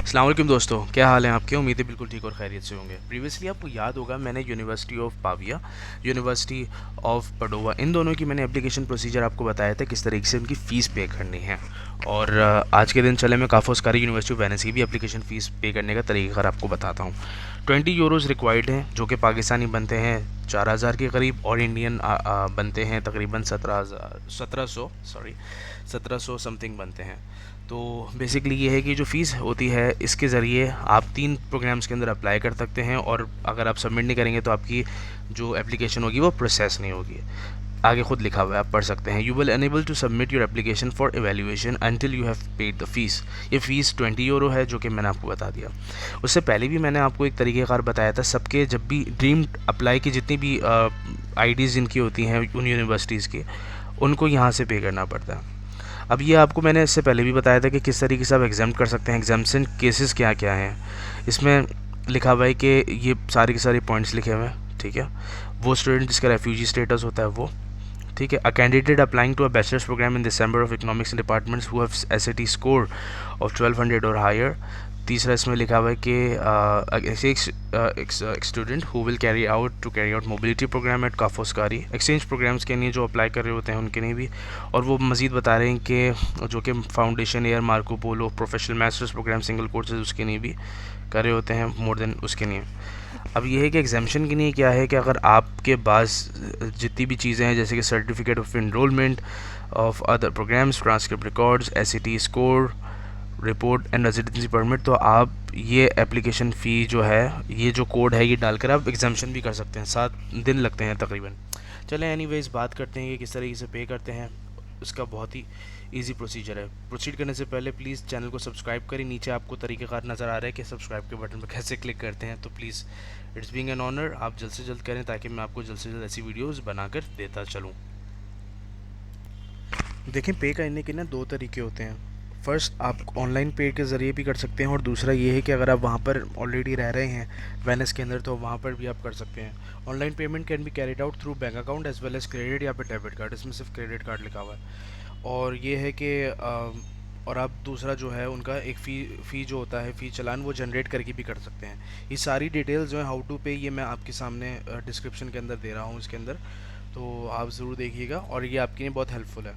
अस्सलाम वालेकुम दोस्तों, क्या हाल है आपके? उम्मीद है बिल्कुल ठीक और खैरियत से होंगे। प्रीवियसली आपको याद होगा मैंने university of Pavia, university of Padova, इन दोनों की मैंने एप्लीकेशन प्रोसीजर आपको बताया था किस तरीके से उनकी फ़ीस पे करनी है। और आज के दिन चले मैं काफ़ोस्कारी यूनिवर्सिटी ऑफ वेनिस की भी एप्लीकेशन फ़ीस पे करने का तरीक़ाकार आपको बताता हूँ। 20 यूरोज़ रिक्वायर्ड हैं, जो कि पाकिस्तानी बनते हैं 4000 के करीब, और इंडियन बनते हैं तकरीबन 1700 समथिंग बनते हैं। तो बेसिकली ये है कि जो फ़ीस होती है इसके ज़रिए आप 3 प्रोग्राम्स के अंदर अप्लाई कर सकते हैं, और अगर आप सबमिट नहीं करेंगे तो आपकी जो एप्लीकेशन होगी वो प्रोसेस नहीं होगी। आगे खुद लिखा हुआ है, आप पढ़ सकते हैं। You will unable to submit your application for evaluation until you have paid the fees. ये फ़ीस 20 यूरो है, जो कि मैंने आपको बता दिया। उससे पहले भी मैंने आपको एक तरीक़ेकार बताया था, सबके जब भी ड्रीम अप्लाई की जितनी भी आईडीज़ जिनकी होती हैं उन यूनिवर्सिटीज़ की, उनको यहाँ से पे करना पड़ता है। अब ये आपको मैंने इससे पहले भी बताया था कि किस तरीके से आप एग्जाम कर सकते हैं, एग्जाम्सन केसेस क्या क्या हैं। इसमें लिखा हुआ है कि ये सारे के सारे पॉइंट्स लिखे हुए हैं, ठीक है। वो स्टूडेंट जिसका रेफ्यूजी स्टेटस होता है वो, ठीक है। A candidate applying to a bachelor's programme in December of economics departments who have SAT score of 1200 और हायर। तीसरा इसमें लिखा हुआ है कि एक student who will carry out mobility program at Ca' Foscari, exchange programs के लिए जो अप्लाई कर रहे होते हैं उनके लिए भी। और वो मज़ीद बता रहे हैं कि जो कि foundation year Marco Polo professional master's programme single courses उसके लिए भी कर रहे होते हैं, मोर देन उसके लिए। अब ये है कि एग्जामेशन के लिए क्या है कि अगर आपके पास जितनी भी चीज़ें हैं, जैसे कि certificate of enrolment of other programmes, transcript records, SET score report and residency permit, तो आप ये एप्लीकेशन फ़ी जो है, ये जो कोड है, ये डालकर आप एग्जामेशन भी कर सकते हैं। 7 दिन लगते हैं तकरीबन। चलें एनीवेज बात करते हैं कि किस तरीके से पे करते हैं। उसका बहुत ही इजी प्रोसीजर है। प्रोसीड करने से पहले प्लीज़ चैनल को सब्सक्राइब करें। नीचे आपको तरीक़ेकार नज़र आ रहा है कि सब्सक्राइब के बटन पर कैसे क्लिक करते हैं, तो please it's being an honour, आप जल्द से जल्द करें ताकि मैं आपको जल्द से जल्द ऐसी वीडियोज़ बनाकर देता चलूँ। देखें, पे करने के ना 2 तरीके होते हैं। फ़र्स्ट, आप ऑनलाइन पे के ज़रिए भी कर सकते हैं, और दूसरा ये है कि अगर आप वहाँ पर ऑलरेडी रह रहे हैं वेनिस के अंदर, तो वहाँ पर भी आप कर सकते हैं। Online payment can be carried out through bank account as well as credit या फिर डेबिट कार्ड। इसमें सिर्फ क्रेडिट कार्ड लिखा हुआ है। और ये है कि और आप दूसरा जो है उनका एक फ़ी जो होता है, फ़ी चालान, वो जनरेट करके भी कर सकते हैं। ये सारी डिटेल्स जो है हाउ टू पे, ये मैं आपके सामने डिस्क्रिप्शन के अंदर दे रहा हूँ इसके अंदर, तो आप ज़रूर देखिएगा और ये आपके लिए बहुत हेल्पफुल है।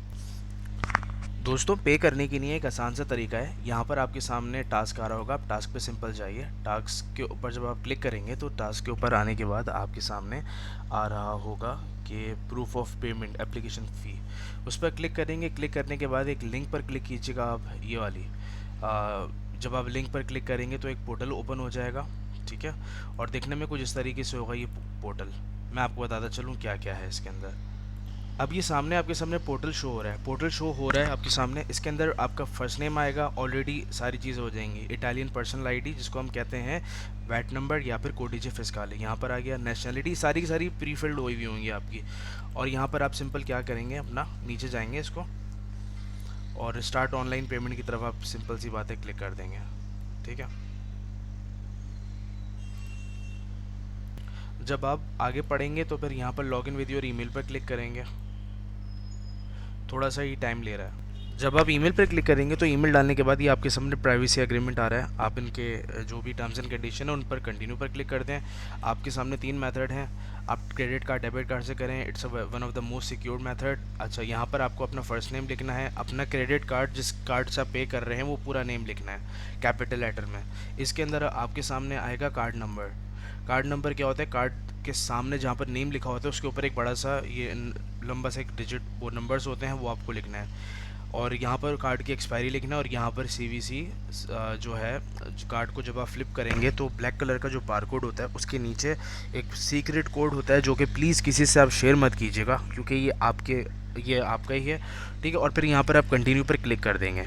दोस्तों, पे करने के लिए एक आसान सा तरीका है। यहाँ पर आपके सामने टास्क आ रहा होगा, आप टास्क पे सिंपल जाइए। टास्क के ऊपर जब आप क्लिक करेंगे तो टास्क के ऊपर आने के बाद आपके सामने आ रहा होगा कि proof of payment application fee, उस पर क्लिक करेंगे। क्लिक करने के बाद एक लिंक पर क्लिक कीजिएगा आप, ये वाली। जब आप लिंक पर क्लिक करेंगे तो एक पोर्टल ओपन हो जाएगा, ठीक है। और देखने में कुछ इस तरीके से होगा ये पोर्टल। मैं आपको बताता चलूँ क्या क्या है इसके अंदर। अब ये सामने आपके सामने पोर्टल शो हो रहा है, आपके सामने। इसके अंदर आपका फर्स्ट नेम आएगा, ऑलरेडी सारी चीज़ें हो जाएंगी। इटालियन पर्सनल आईडी जिसको हम कहते हैं, वैट नंबर या फिर कोडिजे फिस्काले यहाँ पर आ गया। नेशनलिटी सारी की सारी प्री फिल्ड हुई होंगी आपकी। और यहाँ पर आप सिंपल क्या करेंगे, अपना नीचे जाएंगे इसको, और स्टार्ट ऑनलाइन पेमेंट की तरफ आप सिंपल सी बातें क्लिक कर देंगे, ठीक है। जब आप आगे पढ़ेंगे तो फिर यहाँ पर लॉगिन विद योर ईमेल पर क्लिक करेंगे। थोड़ा सा ही टाइम ले रहा है। जब आप ईमेल पर क्लिक करेंगे तो ईमेल डालने के बाद ये आपके सामने प्राइवेसी एग्रीमेंट आ रहा है। आप इनके जो भी टर्म्स एंड कंडीशन है उन पर कंटिन्यू पर क्लिक कर दें। आपके सामने 3 मेथड हैं, आप क्रेडिट कार्ड डेबिट कार्ड से करें, it's one of the most secured method. अच्छा, यहाँ पर आपको अपना फर्स्ट नेम लिखना है, अपना क्रेडिट कार्ड जिस कार्ड से आप पे कर रहे हैं वो पूरा नेम लिखना है कैपिटल लेटर में। इसके अंदर आपके सामने आएगा कार्ड नंबर। कार्ड नंबर क्या होता है, कार्ड के सामने जहाँ पर नेम लिखा होता है उसके ऊपर एक बड़ा सा ये लंबा सा एक डिजिट, वो नंबर्स होते हैं, वो आपको लिखना है। और यहाँ पर कार्ड की एक्सपायरी लिखना है, और यहाँ पर सीवीसी जो है, कार्ड को जब आप फ्लिप करेंगे तो ब्लैक कलर का जो बारकोड होता है उसके नीचे एक सीक्रेट कोड होता है, जो कि प्लीज़ किसी से आप शेयर मत कीजिएगा, क्योंकि ये आपका ही है, ठीक है। और फिर यहाँ पर आप कंटिन्यू पर क्लिक कर देंगे।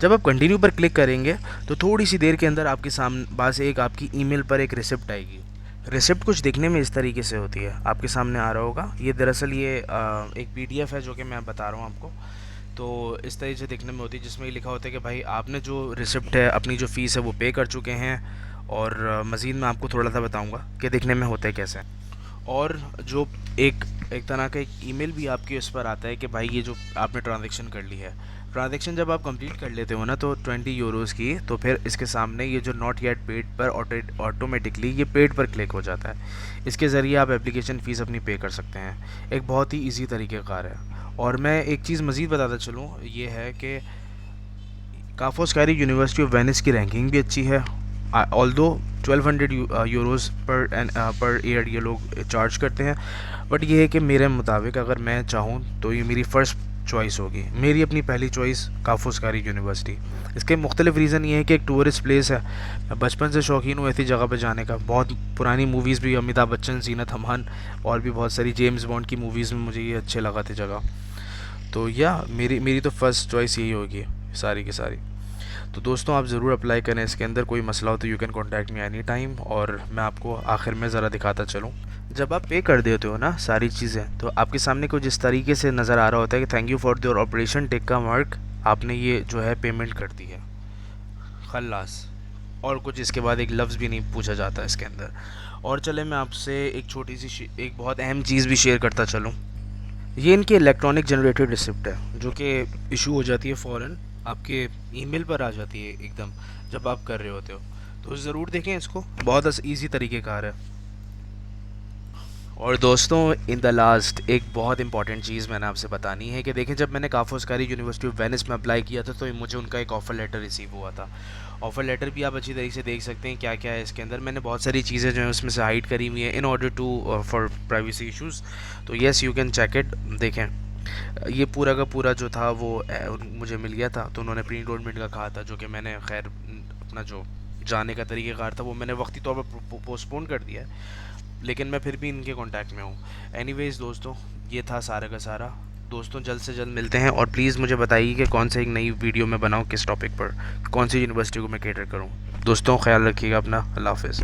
जब आप कंटिन्यू पर क्लिक करेंगे तो थोड़ी सी देर के अंदर आपके सामने पास एक आपकी ईमेल पर एक रिसिप्ट आएगी। रिसिप्ट कुछ दिखने में इस तरीके से होती है, आपके सामने आ रहा होगा। ये दरअसल ये एक पीडीएफ है जो कि मैं बता रहा हूँ आपको। तो इस तरीके से दिखने में होती है, जिसमें ये लिखा होता है कि भाई आपने जो रिसिप्ट है, अपनी जो फ़ीस है वो पे कर चुके हैं। और मज़ीद मैं आपको थोड़ा सा बताऊँगा कि दिखने में होता है कैसे। और जो एक एक तरह का एक ईमेल भी आपके उस पर आता है कि भाई ये जो आपने ट्रांजैक्शन कर ली है, ट्रांजैक्शन जब आप कंप्लीट कर लेते हो ना तो 20 यूरोज़ की, तो फिर इसके सामने ये जो नॉट येट पेड पर ऑटोमेटिकली ये पेड पर क्लिक हो जाता है। इसके ज़रिए आप एप्लीकेशन फ़ीस अपनी पे कर सकते हैं। एक बहुत ही ईजी तरीक़ेकार है। और मैं एक चीज़ मज़ीद बताता चलूँ, ये है कि काफोस्कारी यूनिवर्सिटी ऑफ वेनिस की रैंकिंग भी अच्छी है। ऑल्दो 1200 यूरोज़ पर ईयर ये लोग चार्ज करते हैं, बट ये है कि मेरे मुताबिक अगर मैं चाहूँ तो ये मेरी फ़र्स्ट चॉइस होगी। मेरी अपनी पहली चॉइस काफोस्कारी यूनिवर्सिटी। इसके मुख्तलिफ रीज़न ये है कि एक टूरिस्ट प्लेस है। मैं बचपन से शौकीन हूँ ऐसी जगह पे जाने का। बहुत पुरानी मूवीज़ भी, अमिताभ बच्चन, जीनत अमान और भी बहुत सारी जेम्स बॉन्ड की मूवीज़ में मुझे ये अच्छे लगा थे जगह। तो या मेरी मेरी तो फर्स्ट चॉइस यही होगी सारी की सारी। तो दोस्तों आप ज़रूर अप्लाई करें इसके अंदर। कोई मसला हो तो you can contact me any time. और मैं आपको आखिर में ज़रा दिखाता चलूँ, जब आप पे कर देते हो ना सारी चीज़ें, तो आपके सामने कुछ इस तरीके से नज़र आ रहा होता है कि thank you for your operation टेक का मार्क, आपने ये जो है पेमेंट कर दी है, खल्लास। और कुछ इसके बाद एक लफ्ज़ भी नहीं पूछा जाता इसके अंदर। और चले मैं आपसे एक छोटी सी एक बहुत अहम चीज़ भी शेयर करता चलूँ। ये इनकी इलेक्ट्रॉनिक जनरेटेड रिसिप्ट है जो कि इशू हो जाती है फ़ौरन, आपके ईमेल पर आ जाती है एकदम जब आप कर रहे होते हो। तो ज़रूर देखें इसको, बहुत ईजी तरीक़ेकार है। और दोस्तों इन द लास्ट एक बहुत इंपॉर्टेंट चीज़ मैंने आपसे बतानी है कि देखें, जब मैंने काफोस्कारी यूनिवर्सिटी ऑफ वेनिस में अप्लाई किया था तो मुझे उनका एक ऑफ़र लेटर रिसीव हुआ था। ऑफ़र लेटर भी आप अच्छी तरीके से देख सकते हैं क्या क्या है इसके अंदर। मैंने बहुत सारी चीज़ें जो हैं उसमें से हाइड करी हुई हैं in order to for privacy issues. तो yes you can check it. देखें ये पूरा का पूरा जो था वो मुझे मिल गया था। तो उन्होंने प्री इनरोलमेंट का कहा था, जो कि मैंने खैर अपना जो जाने का तरीक़ेकार था वो मैंने वक्ती तौर पर पोस्टपोन कर दिया है, लेकिन मैं फिर भी इनके कांटेक्ट में हूँ। एनीवेज़ दोस्तों, ये था सारा का सारा। दोस्तों जल्द से जल्द मिलते हैं, और प्लीज़ मुझे बताइए कि कौन सा एक नई वीडियो मैं बनाऊँ, किस टॉपिक पर, कौन सी यूनिवर्सिटी को मैं कैटर करूँ। दोस्तों ख्याल रखिएगा अपना। अल्लाह हाफ़िज़।